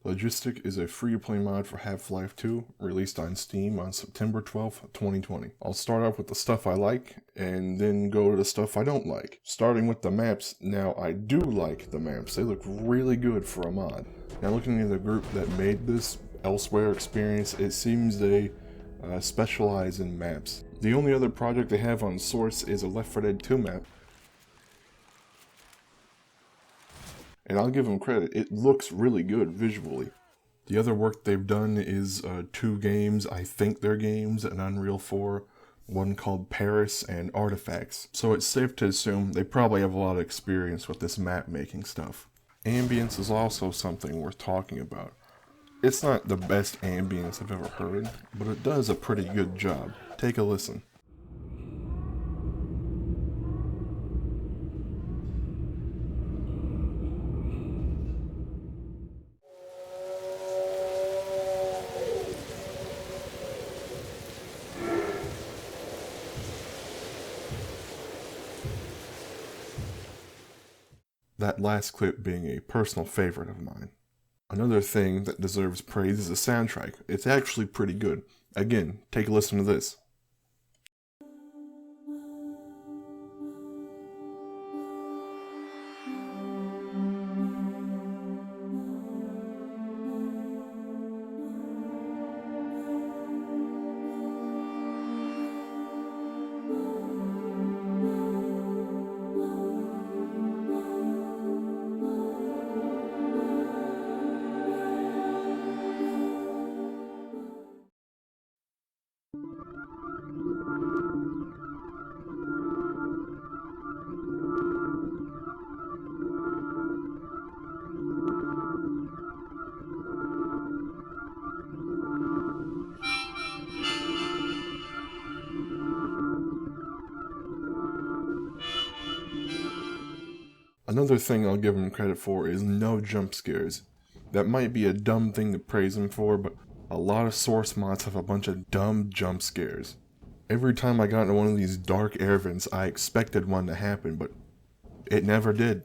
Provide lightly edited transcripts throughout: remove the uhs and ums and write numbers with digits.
Logistique is a free-to-play mod for Half-Life 2, released on Steam on September 12th, 2020. I'll start off with the stuff I like, and then go to the stuff I don't like. Starting with the maps, now I do like the maps. They look really good for a mod. Now looking at the group that made this Elsewhere experience, it seems they specialize in maps. The only other project they have on Source is a Left 4 Dead 2 map. And I'll give them credit, it looks really good visually. The other work they've done is 2 games, I think they're games, an Unreal 4, one called Paris and Artifacts. So it's safe to assume they probably have a lot of experience with this map making stuff. Ambience is also something worth talking about. It's not the best ambience I've ever heard, but it does a pretty good job. Take a listen. That last clip being a personal favorite of mine. Another thing that deserves praise is the soundtrack. It's actually pretty good. Again, take a listen to this. Another thing I'll give him credit for is no jump scares. That might be a dumb thing to praise him for, but a lot of Source mods have a bunch of dumb jump scares. Every time I got into one of these dark air vents, I expected one to happen, but it never did.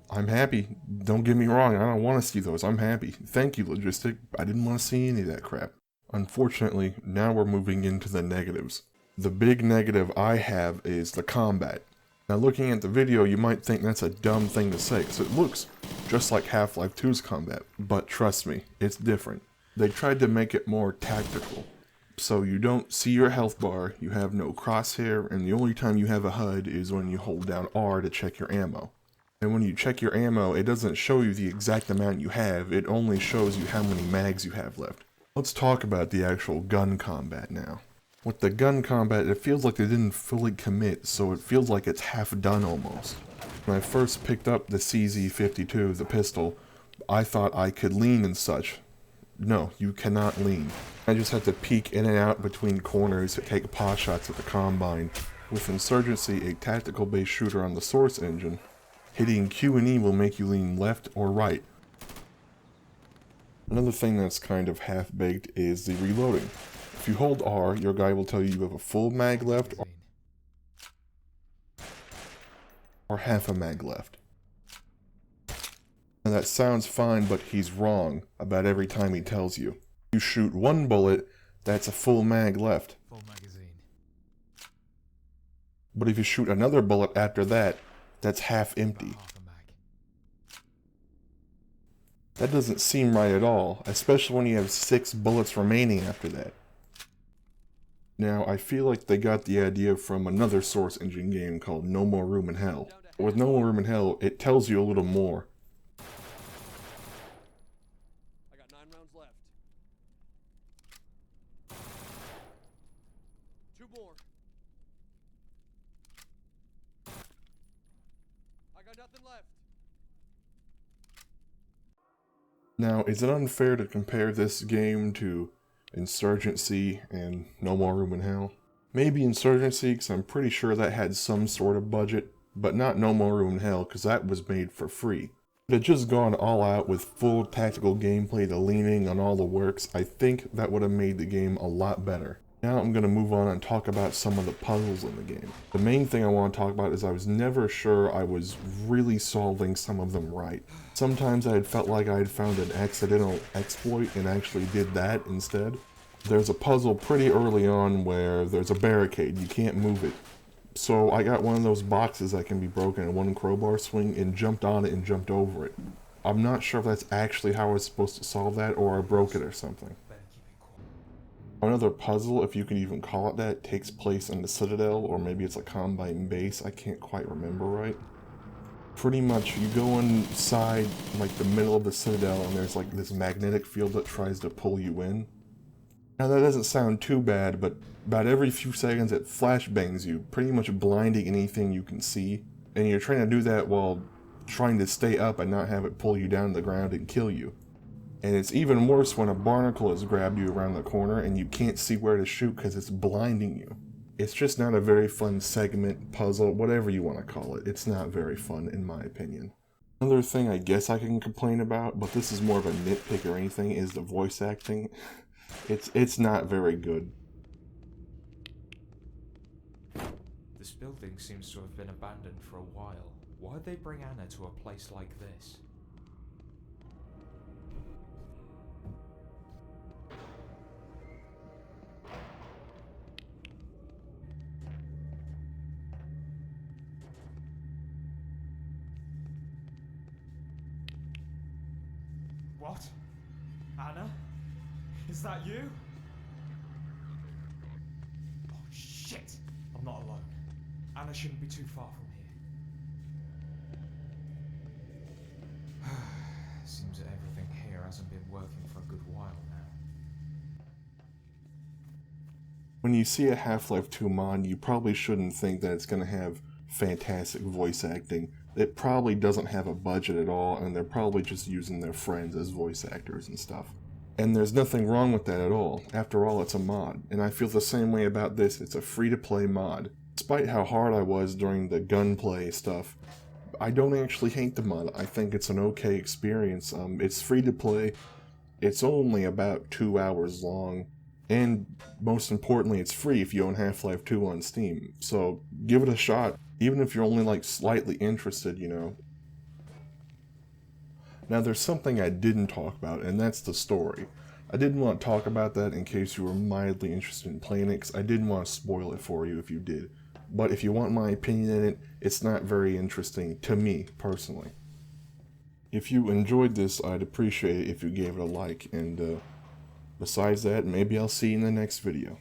I'm happy. Don't get me wrong, I don't want to see those. I'm happy. Thank you, Logistique. I didn't want to see any of that crap. Unfortunately, now we're moving into the negatives. The big negative I have is the combat. Now looking at the video, you might think that's a dumb thing to say, because it looks just like Half-Life 2's combat, but trust me, it's different. They tried to make it more tactical. So you don't see your health bar, you have no crosshair, and the only time you have a HUD is when you hold down R to check your ammo. And when you check your ammo, it doesn't show you the exact amount you have, it only shows you how many mags you have left. Let's talk about the actual gun combat now. With the gun combat, it feels like they didn't fully commit, so it feels like it's half done almost. When I first picked up the CZ52, the pistol, I thought I could lean and such. No, you cannot lean. I just have to peek in and out between corners to take pot shots at the Combine. With Insurgency, a tactical-based shooter on the Source engine, hitting Q and E will make you lean left or right. Another thing that's kind of half-baked is the reloading. If you hold R, your guy will tell you you have a full mag left or half a mag left. And that sounds fine, but he's wrong about every time he tells you. You shoot one bullet, that's a full mag left. Full magazine. But if you shoot another bullet after that, that's half empty. Half a mag. That doesn't seem right at all, especially when you have 6 bullets remaining after that. Now, I feel like they got the idea from another Source engine game called No More Room in Hell. With No More Room in Hell, it tells you a little more. I got 9 rounds left. 2 more. I got nothing left. Now, is it unfair to compare this game to Insurgency and No More Room in Hell? Maybe Insurgency, because I'm pretty sure that had some sort of budget, but not No More Room in Hell, because that was made for free. If it had just gone all out with full tactical gameplay, the leaning on all the works, I think that would have made the game a lot better. Now I'm going to move on and talk about some of the puzzles in the game. The main thing I want to talk about is I was never sure I was really solving some of them right. Sometimes I had felt like I had found an accidental exploit and actually did that instead. There's a puzzle pretty early on where there's a barricade, you can't move it. So I got one of those boxes that can be broken in one crowbar swing and jumped on it and jumped over it. I'm not sure if that's actually how I was supposed to solve that or I broke it or something. Another puzzle, if you can even call it that, takes place in the Citadel, or maybe it's a Combine base, I can't quite remember right. Pretty much, you go inside, like, the middle of the Citadel, and there's, like, this magnetic field that tries to pull you in. Now, that doesn't sound too bad, but about every few seconds it flashbangs you, pretty much blinding anything you can see, and you're trying to do that while trying to stay up and not have it pull you down to the ground and kill you. And it's even worse when a barnacle has grabbed you around the corner and you can't see where to shoot because it's blinding you. It's just not a very fun segment, puzzle, whatever you want to call it. It's not very fun in my opinion. Another thing I guess I can complain about, but this is more of a nitpick or anything, is the voice acting. It's not very good. This building seems to have been abandoned for a while. Why'd they bring Anna to a place like this? What? Anna? Is that you? Oh shit! I'm not alone. Anna shouldn't be too far from here. Seems that everything here hasn't been working for a good while now. When you see a Half-Life 2 mod, you probably shouldn't think that it's going to have fantastic voice acting. It probably doesn't have a budget at all, and they're probably just using their friends as voice actors and stuff. And there's nothing wrong with that at all. After all, it's a mod. And I feel the same way about this. It's a free-to-play mod. Despite how hard I was during the gunplay stuff, I don't actually hate the mod. I think it's an okay experience. It's free-to-play. It's only about 2 hours long. And most importantly, it's free if you own Half-Life 2 on Steam. So give it a shot, even if you're only like slightly interested, you know. Now there's something I didn't talk about, and that's the story. I didn't want to talk about that in case you were mildly interested in playing it, because I didn't want to spoil it for you if you did. But if you want my opinion in it, it's not very interesting to me, personally. If you enjoyed this, I'd appreciate it if you gave it a like, and besides that, maybe I'll see you in the next video.